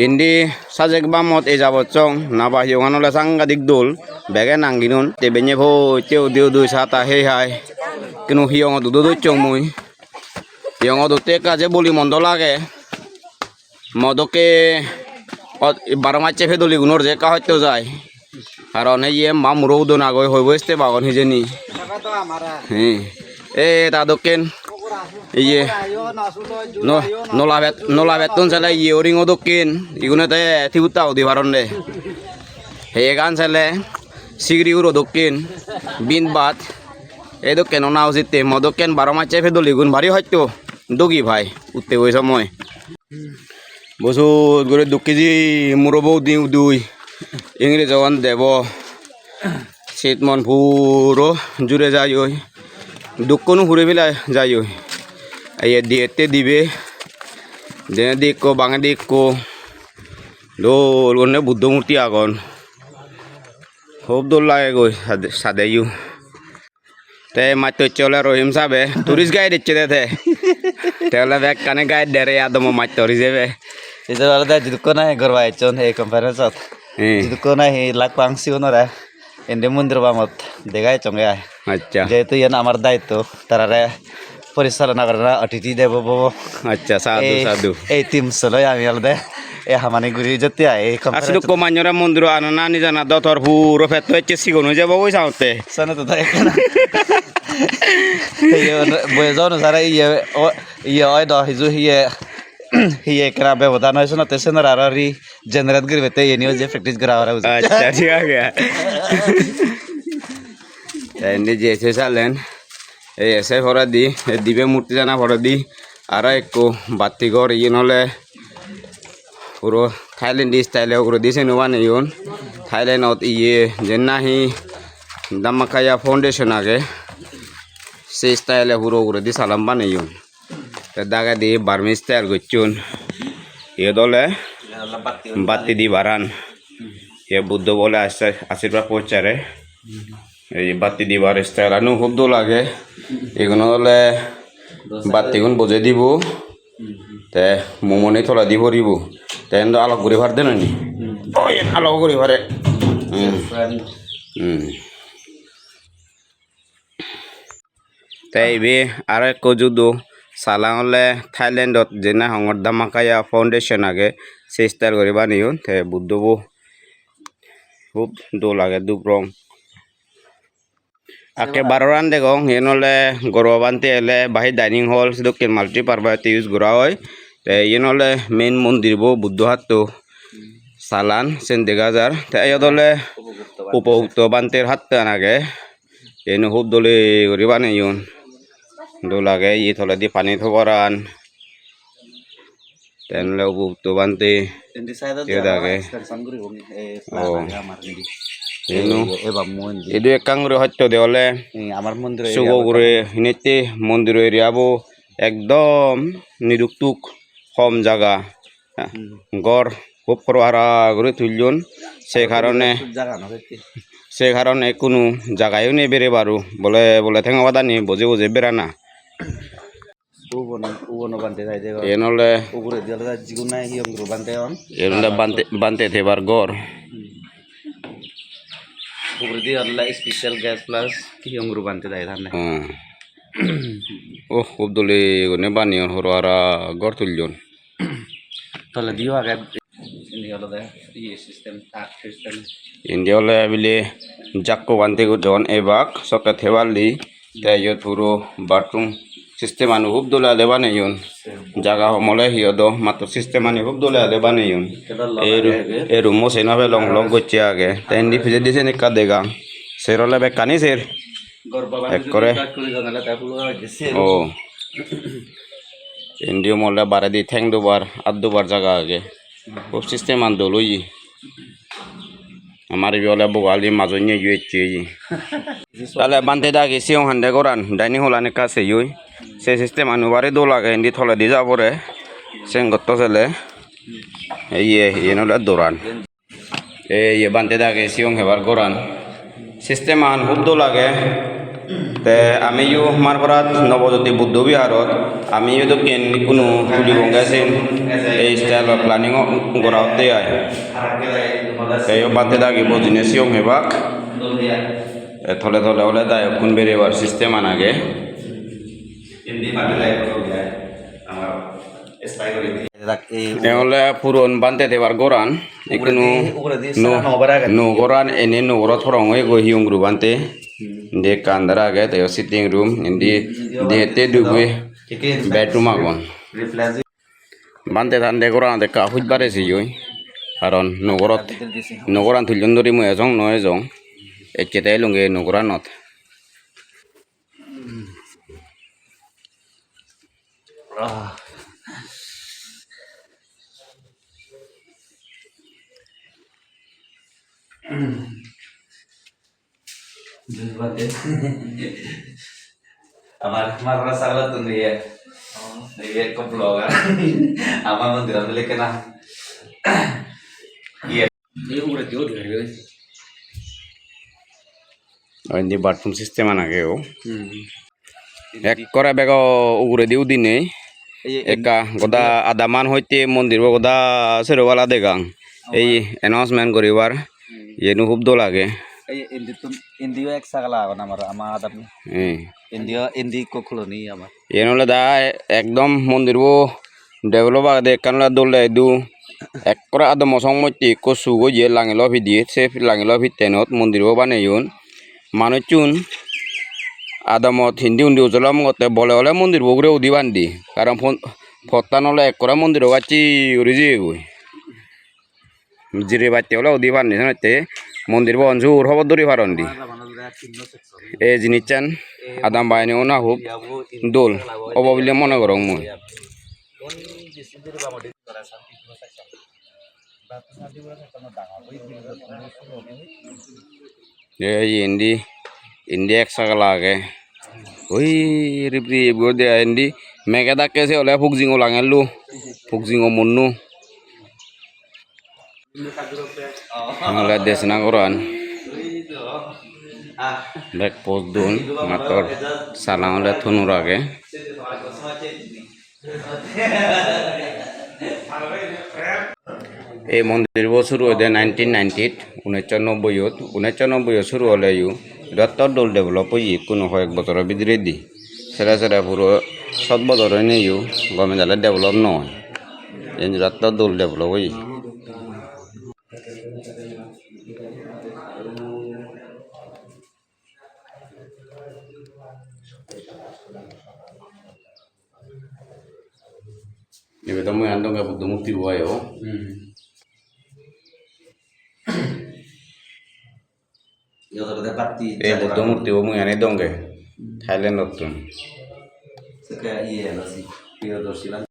Indi sajek bamot e jabot chong naba hiungan ole sanggadik dul bege nanginun te benye pho teu diu du sata he hai kinu hiung du du chong mui hiung du te ka je boli mondo lage modoke বারমাচে ফেদলি গুণর যে কা হইতে যায় কারণ এই মামুরো udon আগয় হইব ইস্তে বাগন হিজেনি হ্যাঁ এ তা দকেন ইয়ে নলা বেতন চালে ইয়ে ওরিং ও দকেন ইগুনেতে থিউতা ওদি ভারনে হে গান চালে সিগরি উরো দকেন বিন বাত এই দকেন না উচিতে মদকেন বারমাচে ফেদলি গুণ ভারী হয়তো দগি ভাই উঠতে ওই সময় বসু গরে 2 কেজি মুরবো দিউ দুই ইংরে জওয়ান দেব শীত মন পুরো জুড়ে যাই ওই দুঃখনু ঘুরে ফেলা যাই ওই এই দিয়েতে দিবে দেনে দিকো বাঙে দিকো দোল গনে বুদ্ধ মূর্তি আগন খুব দোল লাগে গই সাদেইউ তে মাত্র চলে রহিম সাবে টুরিস্ট গাইড দিচ্ছে দে তেলে ব্যাগ কানে গাইড দেরে আদম মাত্র রিজেবে itu ada judukku naik gerwai con konferensi judukku naik lakuang sih nora ini mundur banget degai cong ya acha jadi yang amar da itu tarare parisalana karena atiti deh bobo acha sadu tim solo yang yalde hamani guri jati ya asli ko manyora mundur anana ni jana dotor puro feto eche sigono je bobo saute sana tuh tak kena iya boleh zono sara iya oi dah hizu iya ये करा बे बता ना सुना तेसे ना रारी generate कर बेते ये news practice करा रहा है अच्छा ठीक है क्या ये जैसे सालन ये ऐसे फरा दी दिबे मूर्ति जाना फरा दी आरा एक को बाती गौर ये नले पूरा थाईलैंड स्टाइल है पूरा दिसे नुवा नहीं होन थाईलैंड और ये जिन्ना ही दमकाया फाउंडेशन आगे से स्टाइल है पूरा दिस आलम्बा नहीं होन daga di barmister gucun ya dole batti di baran ya buddho bole asirba pocare এই batti di barmister anu খুব দো লাগে এগুলো হলে batti গুণ বজে দিব তে মোমনে থলা দি ভরিব তেন আলোক করে ভার দেন নি ওই আলোক করে ভারে তাই বে আর এক যুদ্ধ salang oleh Thailand dot jena hongor damakaya foundation age sister gori baniun te buddho bu খুব do lage du brong ake baroran degong yen ole gorobante ele bahi dining hall sidokken multi purpose use gora hoy te yen ole main mondir bo buddho hatto salan sen degajar te ayod ole upokto banter hattan age yen খুব dole gori baneyun do lage ye thola di pani thobaran ten le upokto bante dia dage sangguri edu ekang re hatto de ole amar mondir sugo gure hinete mondir area bo ekdom niduktuk kom jaga gor খুব ফরহারা করে তুলজন সেই কারণে কোনো জায়গায়ও নেই বেড়ে Bahru বলে বলে ঠেঙা বাদা নি বজে বজে বেড়া না এনলে বানতে থেবার গর স্পেশাল গ্যাস প্লাস হিয়ংরু বানতে দেয় ধান ও খুব দলে গনে বানিয়ন হরহারা গর তুলজন তাহলে দিও আগে India ole bile jakko bante go jon ebak soka thewali te yot puro bathroom system anu hub dola le bane yon jaga homole hiodo mato system anu hub dola le bane yon eru mo sena be long long goche age te indi pije dise ne kadega serole be kani ser ekkore o India molle bare di theng do bar addu bar jaga age খুব system আনতো লই আমার বিলে বগালি মাজনে ইয়েছে তাহলে বানতে দাগে CO হান্ডে করান dining হলানে কাছে ইউই সে সিস্টেম আনুবারে দো লাগে ইন্দি থলে দি যাবরে সেন গত্ত চলে এই এনলে দোরান এই বানতে দাগে সিও হেবার করান সিস্টেম আন খুব দো লাগে তে আমিও মারপরাত নবজ্যোতি বুদ্ধ বিহারত আমিও তো কেন কোনো তুলি গঙ্গাছেন এই স্টাইল প্ল্যানিং করাতে আয় এই বাদে দাগিব জিনিস হেবাক থলে থলে হলে তাই কোন বেরিয়েবার সিস্টেম আনাগে এহলে পুরন বানতে দেবার গোরান ইকুনো no goran ene no gorot horong e go hiung ru bante de kandara ge te sitting room indi de te dugwe bedroom agon bante dan de goran de ka huj bare si yoi karon no goran thuljon dori mo ejong no ejong ekete lunge no goranot আমার মারা সাগলা তো নিয়ে নিয়ে কো blogger আমার মন্দির বলে কেনা indi bathroom system anage o এক করে বেগ উগুরে দিও দিনে একা গোদা আদামান হইতে মন্দির গোদা সেরওয়ালা দেগাং এই অ্যানাউন্সমেন্ট করিবার ইয়েনু খুব দো লাগে এই ইন্ডিও এক সাগলা আগন আমার আমার আদাম ইন্ডি কখলনি আমার এনলে দা একদম মন্দির ডেভেলপ আগে কানলা দলে দু এক করে আদম সমতি কসু গো যে লাঙ্গিল ভিডিয়ে সে লাঙ্গিল ভিতেনত মন্দির বানাইন মানুষুন আদামত হিন্দি উন্দি উজলাম গতে বলে হলে মন্দির বগুড়ে উদি বান্ধি কারণ ফত্তান হলে এক করে মন্দির গাছি উড়ি দিয়ে গই জিরে বাচ্চা হলে উদি বান্ধি শোনাতে মন্দির বঞ্জু হব দরি ফারন্দি এই জিনিস চান আদাম বাইনে না হোক দোল অব বলে মনে করং মই এই ইন্ডি এক সাগলা আগে ওই রিপ্রি দে ইন্ডি মেঘে ডাকে সে হলে ফুকজিঙো লাঙেলু ফুকজিঙো মন্নু হলে দেশ না করান ব্যাক পোস্ট দুন মাতর সালাম হলে থনুর আগে এই মন্দির শুরু হয়ে 1990 1990 শুরু হলে যত দল ডেভেলপ হয়ে কোনো কয়েক বছরের ভিতরে দি সেরা সেরা পুরো 7 বছর নেই গভর্নমেন্ট ডেভেলপ নয় এই যত দল ডেভেলপ হয়ে Ini kamu yang dong butuh mukti gua yo. Yo kada patti Butuh mukti gua mu yang dong ke Thailand notun. Saka iya nasi. Yo dosilan